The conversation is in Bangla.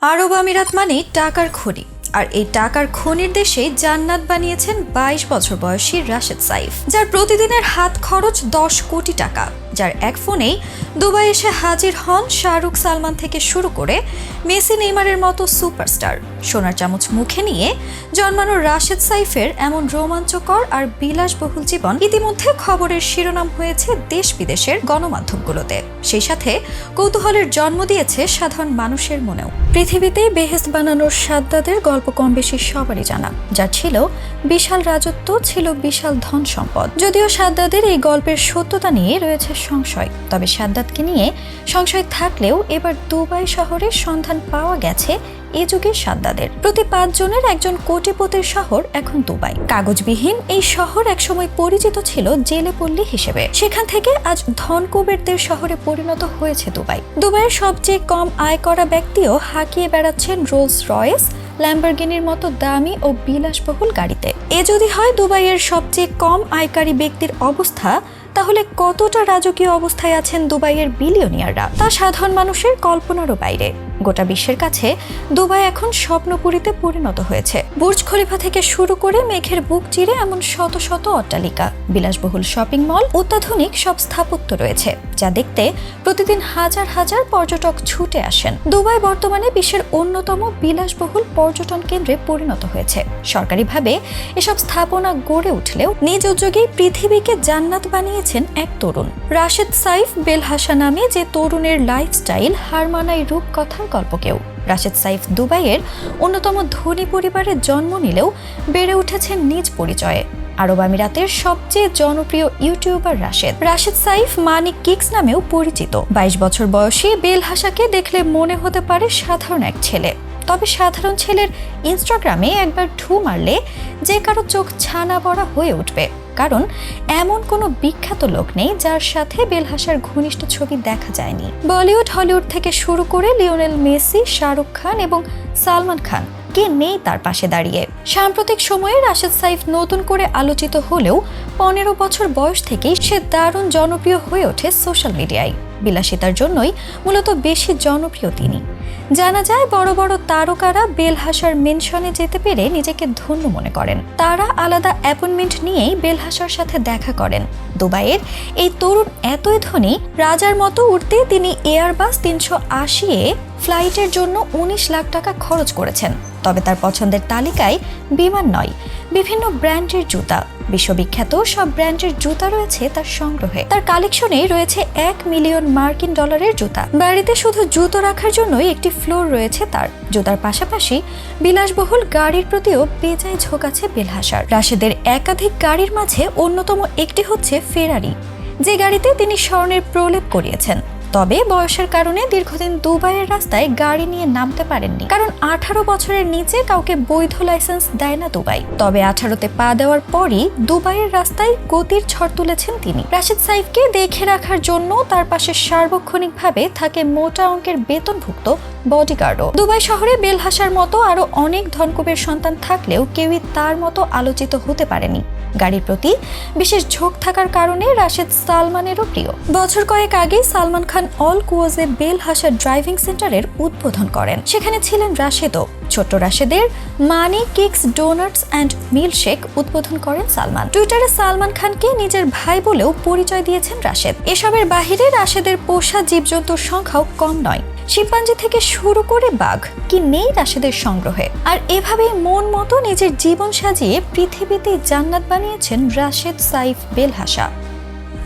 আরব আমিরাত মানে টাকার খনি, আর এই টাকার খনির দেশে জান্নাত বানিয়েছেন 22 বছর বয়সী রাশেদ সাইফ, যার প্রতিদিনের হাত খরচ 10 কোটি টাকা, যার এক ফোনেই দুবাই এসে হাজির হন শাহরুখ, সালমান থেকে শুরু করে মেসি, নেইমারের মতো সুপারস্টার। সোনার চামচ মুখে নিয়ে জন্মানো রাশেদ সাইফের এমন রোমাঞ্চকর আর বিলাসবহুল জীবন ইতিমধ্যে খবরের শিরোনাম হয়েছে দেশ বিদেশের গণমাধ্যমগুলোতে। সেই সাথে কৌতূহলের জন্ম দিয়েছে সাধারণ মানুষের মনেও। পৃথিবীতে বেহেশত বানানোর সাদ্দাদের গল্প কম বেশি সবারই জানা, যার ছিল বিশাল রাজত্ব, ছিল বিশাল ধন সম্পদ। যদিও সাদ্দাদের এই গল্পের সত্যতা নিয়ে রয়েছে সংশয়, তবে সাদ্দাতকে নিয়ে সংশয় থাকলেও এবার দুবাই শহরের সন্ধান পাওয়া গেছে এ যুগের সাদ্দাদের। প্রতি 5 জনের একজন কোটিপতির শহর এখন দুবাই। কাগজবিহীন এই শহর একসময় পরিচিত ছিল জেলে পল্লী হিসেবে, সেখান থেকে আজ ধন কুবেরদের শহরে পরিণত হয়েছে দুবাই। দুবাইয়ের সবচেয়ে কম আয় করা ব্যক্তিও হাঁকিয়ে বেড়াচ্ছেন রোলস রয়েস, ল্যাম্বরগিনির মতো দামি ও বিলাসবহুল গাড়িতে। এ যদি হয় দুবাইয়ের সবচেয়ে কম আয়কারী ব্যক্তির অবস্থা, তাহলে কতটা রাজকীয় অবস্থায় আছেন দুবাইয়ের বিলিয়নিয়াররা তা সাধারণ মানুষের কল্পনারও বাইরে। গোটা বিশ্বের কাছে দুবাই এখন স্বপ্নপুরীতে পরিণত হয়েছে। বুর্জ খলিফা থেকে শুরু করে মেঘের বুক চিরে এমন শত শত অট্টালিকা, বিলাসবহুল শপিং মল, অত্যাধুনিক সব স্থাপত্য রয়েছে, যা দেখতে প্রতিদিন হাজার হাজার পর্যটক ছুটে আসেন। দুবাই বর্তমানে বিশ্বের অন্যতম বিলাসবহুল পর্যটন কেন্দ্রে পরিণত হয়েছে। সরকারিভাবে এসব স্থাপনা গড়ে উঠলেও নিজ উদ্যোগেই পৃথিবীকে জান্নাত বানিয়েছেন এক তরুণ। রাশেদ সাইফ বেলহাসা নামে যে তরুণের লাইফস্টাইল হার মানায় রূপকথার গল্পকেও। রাশেদ সাইফ দুবাইয়ের অন্যতম ধনী পরিবারে জন্ম নিলেও বেড়ে উঠেছেন নিজ পরিচয়ে। আরব আমিরাতের সবচেয়ে জনপ্রিয় ইউটিউবার রাশেদ সাইফ মানি কিক্স নামেও পরিচিত। 22 বছর বয়সী বেলহাসাকে দেখলে মনে হতে পারে সাধারণ এক ছেলে, তবে সাধারণ ছেলের ইনস্টাগ্রামে একবার ঢু মারলে যে কারো চোখ ছানা বড়া হয়ে উঠবে, কারণ এমন কোনো বিখ্যাত লোক নেই যার সাথে বেলহাসার ঘনিষ্ঠ ছবি দেখা যায়নি। বলিউড, হলিউড থেকে শুরু করে লিওনেল মেসি, শাহরুখ খান এবং সালমান খান কে নেই তার পাশে দাঁড়িয়ে। সাম্প্রতিক সময়ে রাশেদ সাইফ নতুন করে আলোচিত হলেও 15 বছর বয়স থেকেই সে দারুণ জনপ্রিয় হয়ে ওঠে সোশ্যাল মিডিয়ায়। বিলাসিতার জন্যই মূলত বেশি জনপ্রিয় তিনি। জানা যায় বড় বড় তারকারা বেলহাসার মেনশনে যেতে পেরে নিজেকে ধন্য মনে করেন। তারা আলাদা অ্যাপয়েন্টমেন্ট নিয়েই বেলহাসার সাথে দেখা করেন। দুবাইয়ের এই তরুণ এতই ধনী, রাজার মতো উঠতে তিনি এয়ারবাস 380 ফ্লাইটের জন্য 19 লাখ টাকা খরচ করেছেন। তবে তার পছন্দের তালিকায় বিমান নয়, বিভিন্ন ব্র্যান্ডের জুতা। বিশ্ববিখ্যাত সব ব্র্যান্ডের জুতা রয়েছে তার সংগ্রহে। তার কালেকশনে রয়েছে $1 মিলিয়ন জুতা। বাড়িতে শুধু জুতো রাখার জন্যই একটি ফ্লোর রয়েছে তার। জুতার পাশাপাশি বিলাসবহুল গাড়ির প্রতিও বেজায় ঝোঁক আছে বেলহাসার। রাশেদের একাধিক গাড়ির মাঝে অন্যতম একটি হচ্ছে ফেরারি, যে গাড়িতে তিনি স্বর্ণের প্রলেপ করিয়েছেন। তবে বয়সের কারণে দীর্ঘদিন দুবাইয়ের রাস্তায় গাড়ি নিয়ে নামতে পারেননি, কারণ 18 বছরের নিচে কাউকে বৈধ লাইসেন্স দেয় না দুবাই। তবে 18তে পা দেওয়ার পরই দুবাইয়ের রাস্তায় গতির ঝড় তুলেছেন তিনি। রাশেদ সাইফকে দেখে রাখার জন্য তার পাশে সার্বক্ষণিকভাবে থাকে মোটা অঙ্কের বেতনভুক্ত বডিগার্ডও। দুবাই শহরে বেলহাসার মতো আরো অনেক ধনকুবের সন্তান থাকলেও কেউই তার মতো আলোচিত হতে পারেনি। গাড়ির প্রতি বিশেষ ঝোঁক থাকার কারণে রাশেদ সালমানেরও প্রিয়। বছর কয়েক আগে সালমান খান অল কুওজে বেলহাসা ড্রাইভিং সেন্টারের উদ্বোধন করেন। সেখানে ছিলেন রাশেদও। ছোট্ট রাশেদের মানি কিক্স ডোনাটস অ্যান্ড মিল্কশেক উদ্বোধন করেন সালমান। টুইটারে সালমান খানকে নিজের ভাই বলেও পরিচয় দিয়েছেন রাশেদ। এসবের বাহিরে রাশেদের পোষা জীবজন্তুর সংখ্যাও কম নয়। শিম্পাঞ্জি থেকে শুরু করে বাঘ কি নেই রাশেদের সংগ্রহে। আর এভাবেই মন মতো নিজের জীবন সাজিয়ে পৃথিবীতে জান্নাত বানিয়েছেন রাশেদ সাইফ বেলহাসা।